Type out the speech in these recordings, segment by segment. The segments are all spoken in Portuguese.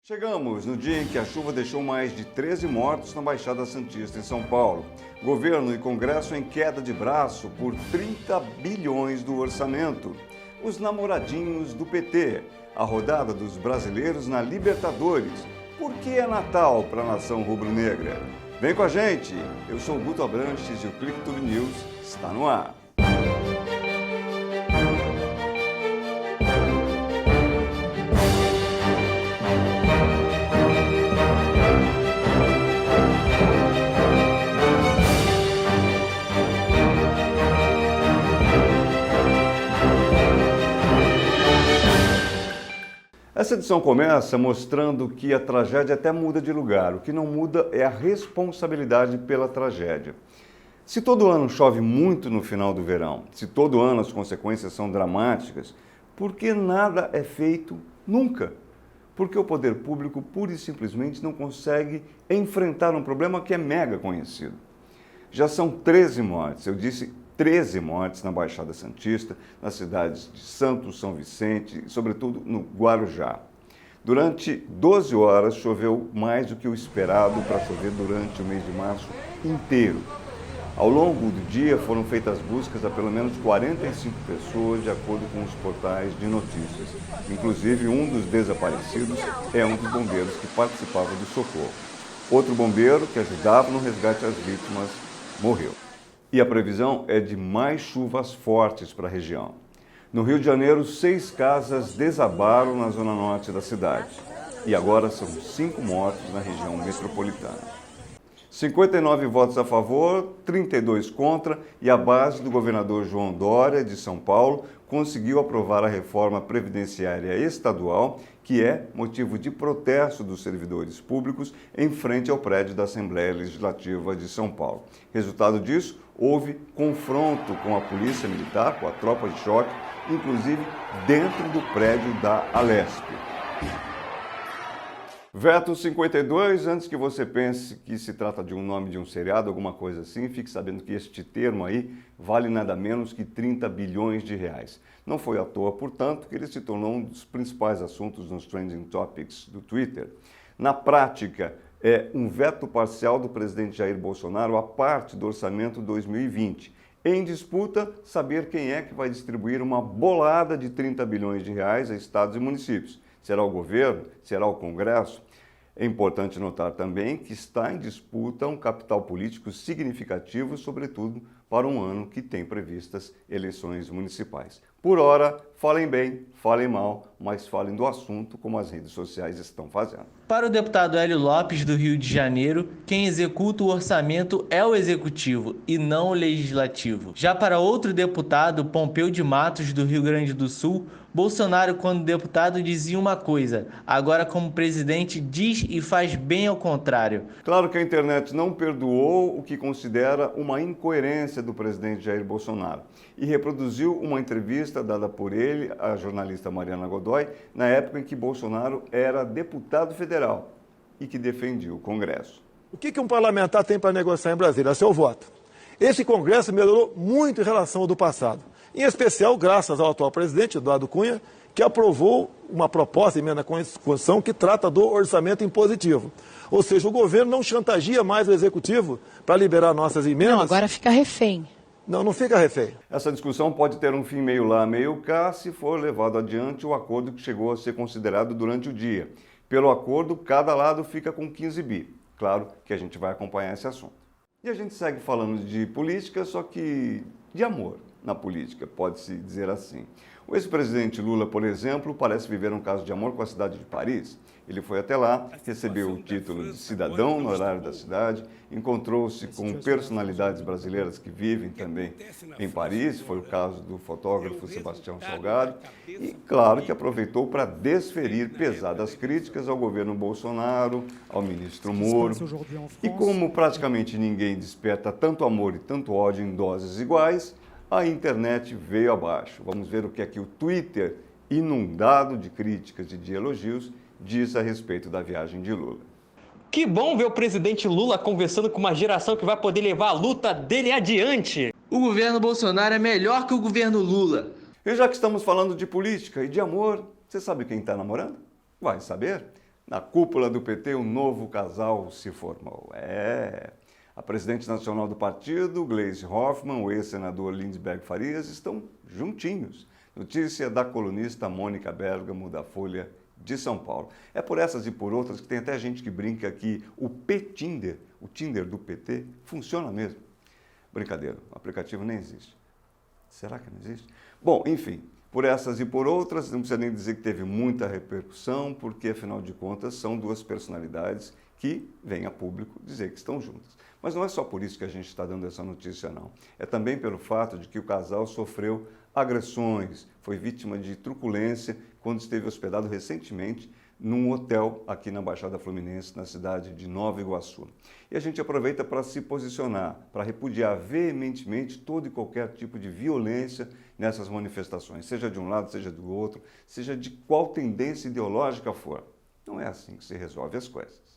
Chegamos no dia em que a chuva deixou mais de 13 mortos na Baixada Santista, em São Paulo. Governo e Congresso em queda de braço por 30 bilhões do orçamento. Os namoradinhos do PT. A rodada dos brasileiros na Libertadores. Por que é Natal para a nação rubro-negra? Vem com a gente! Eu sou o Guto Abranches e o Clique Tudo News está no ar. Essa edição começa mostrando que a tragédia até muda de lugar. O que não muda é a responsabilidade pela tragédia. Se todo ano chove muito no final do verão, se todo ano as consequências são dramáticas, por que nada é feito nunca? Porque o poder público pura e simplesmente não consegue enfrentar um problema que é mega conhecido. Já são 13 mortes, eu disse 13 mortes na Baixada Santista, nas cidades de Santos, São Vicente e, sobretudo, no Guarujá. Durante 12 horas choveu mais do que o esperado para chover durante o mês de março inteiro. Ao longo do dia foram feitas buscas a pelo menos 45 pessoas, de acordo com os portais de notícias. Inclusive, um dos desaparecidos é um dos bombeiros que participava do socorro. Outro bombeiro, que ajudava no resgate às vítimas, morreu. E a previsão é de mais chuvas fortes para a região. No Rio de Janeiro, 6 casas desabaram na zona norte da cidade. E agora são 5 mortos na região metropolitana. 59 votos a favor, 32 contra, e a base do governador João Dória, de São Paulo, conseguiu aprovar a reforma previdenciária estadual, que é motivo de protesto dos servidores públicos em frente ao prédio da Assembleia Legislativa de São Paulo. Resultado disso, houve confronto com a polícia militar, com a tropa de choque, inclusive dentro do prédio da Alesp. Veto 52, antes que você pense que se trata de um nome de um seriado, alguma coisa assim, fique sabendo que este termo aí vale nada menos que 30 bilhões de reais. Não foi à toa, portanto, que ele se tornou um dos principais assuntos nos trending topics do Twitter. Na prática, é um veto parcial do presidente Jair Bolsonaro à parte do orçamento 2020. Em disputa, saber quem é que vai distribuir uma bolada de 30 bilhões de reais a estados e municípios. Será o governo? Será o Congresso? É importante notar também que está em disputa um capital político significativo, sobretudo para um ano que tem previstas eleições municipais. Por ora, falem bem, falem mal, mas falem do assunto como as redes sociais estão fazendo. Para o deputado Hélio Lopes, do Rio de Janeiro, quem executa o orçamento é o Executivo e não o Legislativo. Já para outro deputado, Pompeu de Matos, do Rio Grande do Sul, Bolsonaro, quando deputado, dizia uma coisa, agora como presidente diz e faz bem ao contrário. Claro que a internet não perdoou o que considera uma incoerência do presidente Jair Bolsonaro e reproduziu uma entrevista dada por ele à jornalista Mariana Godoy na época em que Bolsonaro era deputado federal e que defendia o Congresso. O que um parlamentar tem para negociar em Brasília? É seu voto. Esse Congresso melhorou muito em relação ao do passado. Em especial, graças ao atual presidente, Eduardo Cunha, que aprovou uma proposta de emenda à Constituição que trata do orçamento impositivo. Ou seja, o governo não chantageia mais o Executivo para liberar nossas emendas. Não, agora fica refém. Não fica refém. Essa discussão pode ter um fim meio lá, meio cá, se for levado adiante o acordo que chegou a ser considerado durante o dia. Pelo acordo, cada lado fica com 15 bi. Claro que a gente vai acompanhar esse assunto. E a gente segue falando de política, só que de amor na política, pode-se dizer assim. O ex-presidente Lula, por exemplo, parece viver um caso de amor com a cidade de Paris. Ele foi até lá, recebeu o título de cidadão no horário da cidade, encontrou-se com personalidades brasileiras que vivem também em Paris, foi o caso do fotógrafo Sebastião Salgado, e claro que aproveitou para desferir pesadas críticas ao governo Bolsonaro, ao ministro Moro. E como praticamente ninguém desperta tanto amor e tanto ódio em doses iguais, a internet veio abaixo. Vamos ver o que é que o Twitter, inundado de críticas e de elogios, diz a respeito da viagem de Lula. Que bom ver o presidente Lula conversando com uma geração que vai poder levar a luta dele adiante. O governo Bolsonaro é melhor que o governo Lula. E já que estamos falando de política e de amor, você sabe quem está namorando? Vai saber. Na cúpula do PT, um novo casal se formou. A presidente nacional do partido, Gleisi Hoffmann, o ex-senador Lindbergh Farias, estão juntinhos. Notícia da colunista Mônica Bergamo, da Folha de São Paulo. É por essas e por outras que tem até gente que brinca que o P-Tinder, o Tinder do PT, funciona mesmo. Brincadeira, o aplicativo nem existe. Será que não existe? Bom, enfim, por essas e por outras, não precisa nem dizer que teve muita repercussão, porque, afinal de contas, são duas personalidades que vêm a público dizer que estão juntas. Mas não é só por isso que a gente está dando essa notícia, não. É também pelo fato de que o casal sofreu agressões, foi vítima de truculência quando esteve hospedado recentemente num hotel aqui na Baixada Fluminense, na cidade de Nova Iguaçu. E a gente aproveita para se posicionar, para repudiar veementemente todo e qualquer tipo de violência nessas manifestações, seja de um lado, seja do outro, seja de qual tendência ideológica for. Não é assim que se resolve as coisas.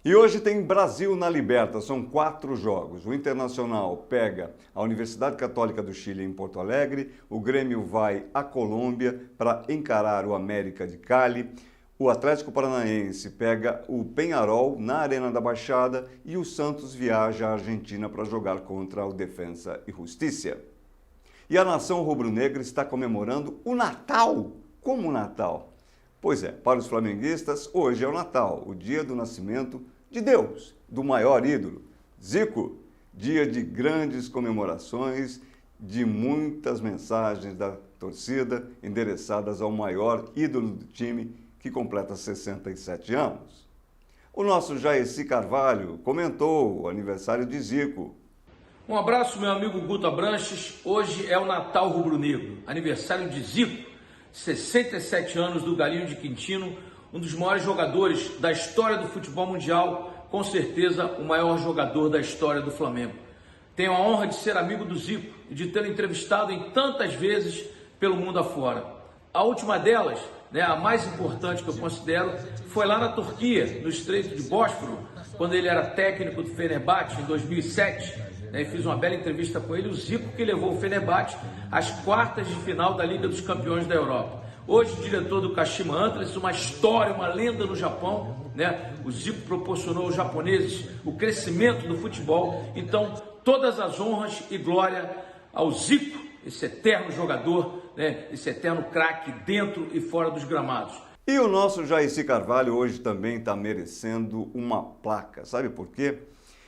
E hoje tem Brasil na Liberta, são 4 jogos. O Internacional pega a Universidade Católica do Chile em Porto Alegre, o Grêmio vai à Colômbia para encarar o América de Cali, o Atlético Paranaense pega o Peñarol na Arena da Baixada e o Santos viaja à Argentina para jogar contra o Defensa e Justicia. E a nação rubro-negra está comemorando o Natal. Como o Natal? Pois é, para os flamenguistas, hoje é o Natal, o dia do nascimento de Deus, do maior ídolo, Zico, dia de grandes comemorações, de muitas mensagens da torcida endereçadas ao maior ídolo do time, que completa 67 anos. O nosso Jaeci Carvalho comentou o aniversário de Zico. Um abraço, meu amigo Guto Abranches. Hoje é o Natal rubro-negro, aniversário de Zico, 67 anos do Galinho de Quintino, um dos maiores jogadores da história do futebol mundial, com certeza o maior jogador da história do Flamengo. Tenho a honra de ser amigo do Zico e de tê-lo entrevistado em tantas vezes pelo mundo afora. A última delas, a mais importante que eu considero, foi lá na Turquia, no Estreito de Bósforo, quando ele era técnico do Fenerbahçe em 2007. Fiz uma bela entrevista com ele, o Zico que levou o Fenerbahçe às quartas de final da Liga dos Campeões da Europa. Hoje, diretor do Kashima Antlers, uma história, uma lenda no Japão, O Zico proporcionou aos japoneses o crescimento do futebol. Então, todas as honras e glória ao Zico, esse eterno jogador, esse eterno craque dentro e fora dos gramados. E o nosso Jaeci Carvalho hoje também está merecendo uma placa. Sabe por quê?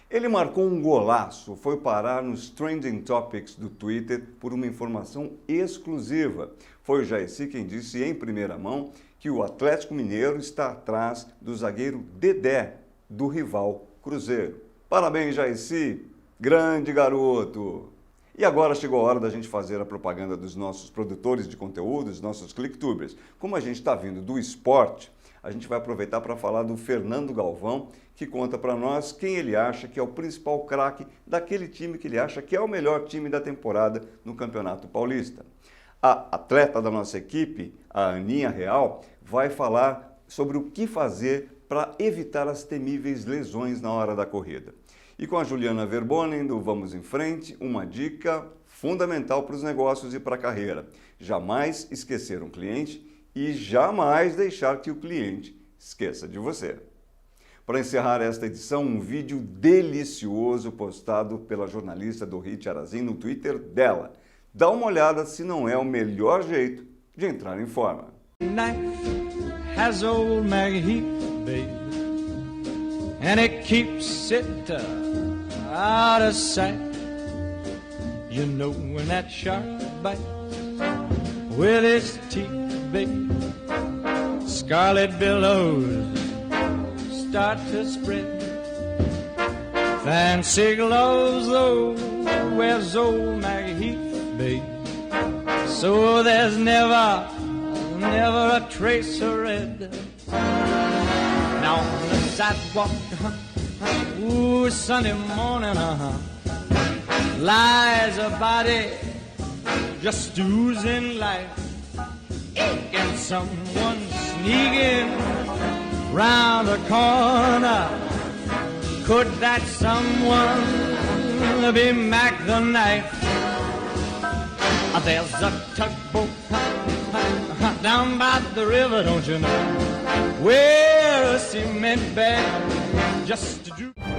Ele marcou um golaço, foi parar nos Trending Topics do Twitter por uma informação exclusiva. Foi o Jaeci quem disse em primeira mão que o Atlético Mineiro está atrás do zagueiro Dedé, do rival Cruzeiro. Parabéns, Jaeci, grande garoto! E agora chegou a hora da gente fazer a propaganda dos nossos produtores de conteúdo, dos nossos clicktubers. Como a gente está vindo do esporte, a gente vai aproveitar para falar do Fernando Galvão, que conta para nós quem ele acha que é o principal craque daquele time que ele acha que é o melhor time da temporada no Campeonato Paulista. A atleta da nossa equipe, a Aninha Real, vai falar sobre o que fazer para evitar as temíveis lesões na hora da corrida. E com a Juliana Verbonen, do Vamos em Frente, uma dica fundamental para os negócios e para a carreira. Jamais esquecer um cliente e jamais deixar que o cliente esqueça de você. Para encerrar esta edição, um vídeo delicioso postado pela jornalista Dorit Arazin no Twitter dela. Dá uma olhada se não é o melhor jeito de entrar em forma. Has old Maggie Heap, baby, and it keeps it out of sight. You know when that shark bites with its teeth, baby, scarlet billows start to spread. Fancy gloves, though, wears old Maggie Heap, baby, so there's never a trace of red. Now on the sidewalk, ooh, Sunday morning, lies a body just oozing life. And someone sneaking round the corner. Could that someone Barnaby Mac the knife. There's a tugboat down by the river, don't you know, where a cement bag just to do.